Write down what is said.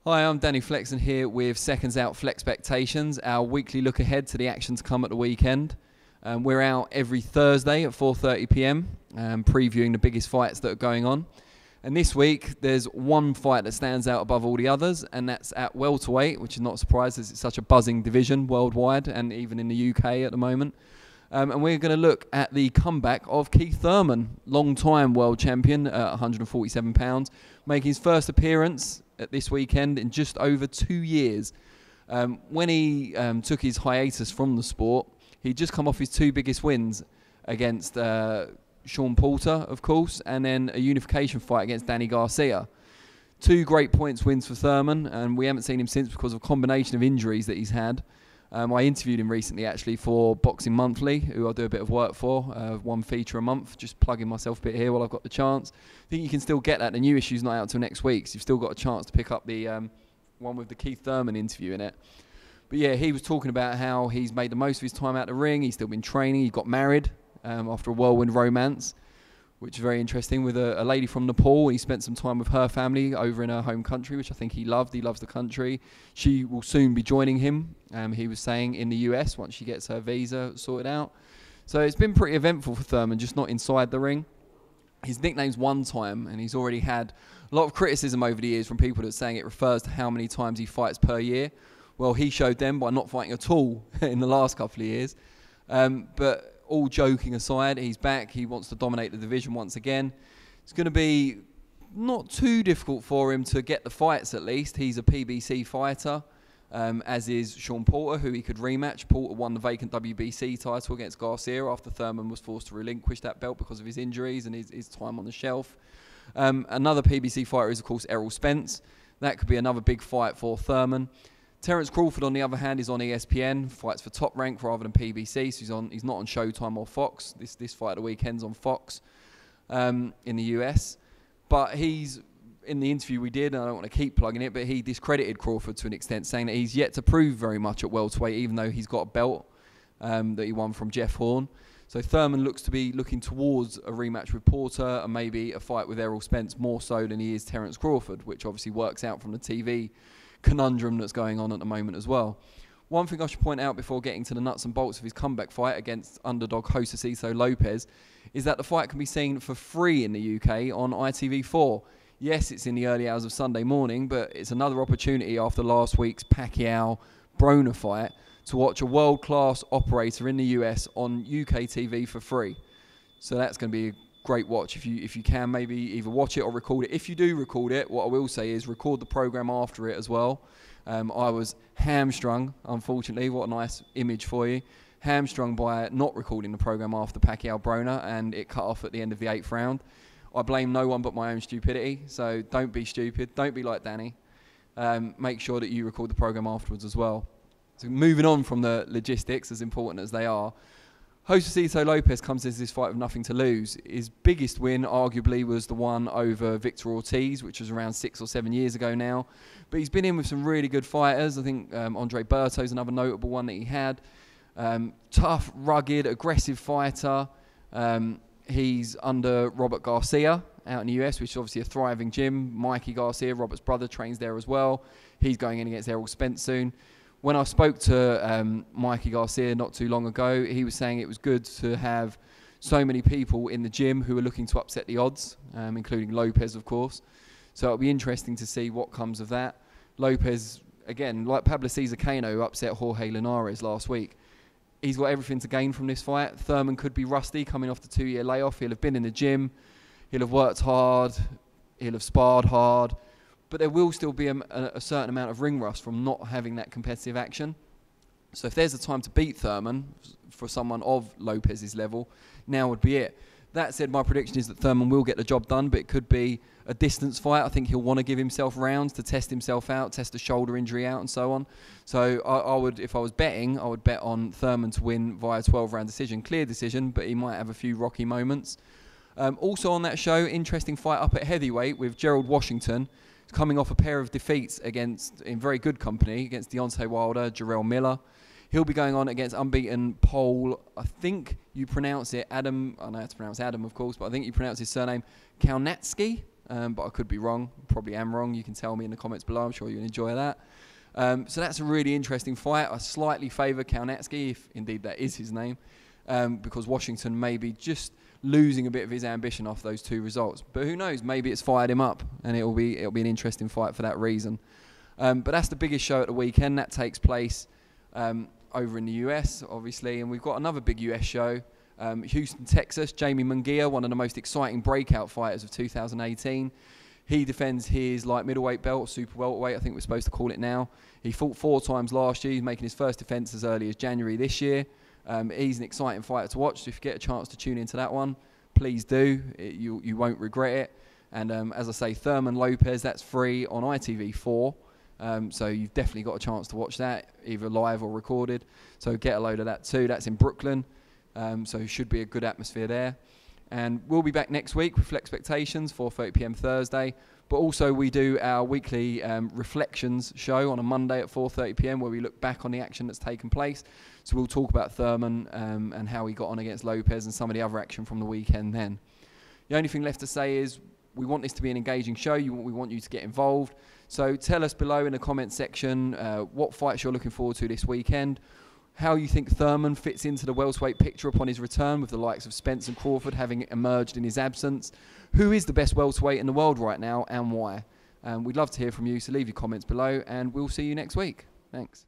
Hi, I'm Danny Flexen here with SecondsOut FLEXpectations, our weekly look ahead to the action to come at the weekend. We're out every Thursday at 4:30 p.m. Previewing the biggest fights that are going on. And this week, there's one fight that stands out above all the others, and that's at welterweight, which is not a surprise as it's such a buzzing division worldwide and even in the UK at the moment. And we're going to look at the comeback of Keith Thurman, long-time world champion at 147 pounds, making his first appearance at this weekend in just over 2 years. When he took his hiatus from the sport, he'd just come off his two biggest wins against Sean Porter, of course, and then a unification fight against Danny Garcia. Two great points wins for Thurman, and we haven't seen him since because of a combination of injuries that he's had. I interviewed him recently actually for Boxing Monthly, who I do a bit of work for, one feature a month, just plugging myself a bit here while I've got the chance. I think you can still get that. The new issue's not out till next week, so you've still got a chance to pick up the one with the Keith Thurman interview in it. But yeah, he was talking about how he's made the most of his time out the ring. He's still been training. He got married after a whirlwind romance, which is very interesting, with a lady from Nepal. He spent some time with her family over in her home country, which I think he loved. He loves the country. She will soon be joining him, he was saying, in the US once she gets her visa sorted out. So it's been pretty eventful for Thurman, just not inside the ring. His nickname's One Time, and he's already had a lot of criticism over the years from people that are saying it refers to how many times he fights per year. Well, he showed them by not fighting at all in the last couple of years. But all joking aside, he's back. He wants to dominate the division once again. It's going to be not too difficult for him to get the fights, at least. He's a PBC fighter, as is Sean Porter, who he could rematch. Porter won the vacant WBC title against Garcia after Thurman was forced to relinquish that belt because of his injuries and his time on the shelf. Another PBC fighter is, of course, Errol Spence. That could be another big fight for Thurman. Terence Crawford, on the other hand, is on ESPN, fights for Top Rank rather than PBC, so he's not on Showtime or Fox. This fight at the weekend's on Fox in the US. But he's, in the interview we did, and I don't want to keep plugging it, but he discredited Crawford to an extent, saying that he's yet to prove very much at welterweight, even though he's got a belt that he won from Jeff Horn. So Thurman looks to be looking towards a rematch with Porter and maybe a fight with Errol Spence more so than he is Terence Crawford, which obviously works out from the TV conundrum that's going on at the moment as well. One thing I should point out before getting to the nuts and bolts of his comeback fight against underdog Josesito Lopez is that the fight can be seen for free in the UK on ITV4. Yes, it's in the early hours of Sunday morning, but it's another opportunity after last week's Pacquiao-Broner fight to watch a world-class operator in the US on UK TV for free. So that's going to be a great watch. If you can, maybe either watch it or record it. If you do record it, what I will say is record the program after it as well. I was hamstrung, unfortunately. What a nice image for you. Hamstrung by not recording the program after Pacquiao-Broner, and it cut off at the end of the 8th round. I blame no one but my own stupidity, so don't be stupid. Don't be like Danny. Make sure that you record the program afterwards as well. So moving on from the logistics, as important as they are, Josesito Lopez comes into this fight with nothing to lose. His biggest win, arguably, was the one over Victor Ortiz, which was around 6 or 7 years ago now. But he's been in with some really good fighters. I think Andre Berto's another notable one that he had. Tough, rugged, aggressive fighter. He's under Robert Garcia out in the US, which is obviously a thriving gym. Mikey Garcia, Robert's brother, trains there as well. He's going in against Errol Spence soon. When I spoke to Mikey Garcia not too long ago, he was saying it was good to have so many people in the gym who are looking to upset the odds, including Lopez, of course. So it'll be interesting to see what comes of that. Lopez, again, like Pablo Cesar Cano, who upset Jorge Linares last week, he's got everything to gain from this fight. Thurman could be rusty coming off the 2-year layoff. He'll have been in the gym. He'll have worked hard. He'll have sparred hard. But there will still be a certain amount of ring rust from not having that competitive action. So if there's a time to beat Thurman for someone of Lopez's level, now would be it. That said, my prediction is that Thurman will get the job done, but it could be a distance fight. I think he'll want to give himself rounds to test himself out, test a shoulder injury out and so on. So I would, if I was betting, I would bet on Thurman to win via 12-round decision. Clear decision, but he might have a few rocky moments. Also on that show, interesting fight up at heavyweight with Gerald Washington, coming off a pair of defeats in very good company against Deontay Wilder, Jarrell Miller. He'll be going on against unbeaten Pole, I think you pronounce it, Adam, I know how to pronounce Adam, of course, but I think you pronounce his surname Kaunatsky. but I could be wrong. Probably am wrong. You can tell me in the comments below. I'm sure you'll enjoy that. So that's a really interesting fight. I slightly favour Kaunatski, if indeed that is his name, because Washington may be just losing a bit of his ambition off those 2 results. But who knows? Maybe it's fired him up, and it'll be an interesting fight for that reason. But that's the biggest show at the weekend. That takes place over in the US, obviously, and we've got another big US show. Houston, Texas. Jamie Munguia, one of the most exciting breakout fighters of 2018. He defends his light middleweight belt, super welterweight, I think we're supposed to call it now. He fought 4 times last year. He's making his first defence as early as January this year. He's an exciting fighter to watch, so if you get a chance to tune into that one, please do. You won't regret it. And as I say, Thurman Lopez, that's free on ITV4. So you've definitely got a chance to watch that, either live or recorded. So get a load of that too. That's in Brooklyn. So it should be a good atmosphere there. And we'll be back next week with FLEXpectations, 4:30 p.m. Thursday. But also we do our weekly reflections show on a Monday at 4:30 p.m. where we look back on the action that's taken place. So we'll talk about Thurman and how he got on against Lopez and some of the other action from the weekend then. The only thing left to say is we want this to be an engaging show. We want you to get involved. So tell us below in the comment section what fights you're looking forward to this weekend, how you think Thurman fits into the welterweight picture upon his return with the likes of Spence and Crawford having emerged in his absence. Who is the best welterweight in the world right now and why? We'd love to hear from you, so leave your comments below and we'll see you next week. Thanks.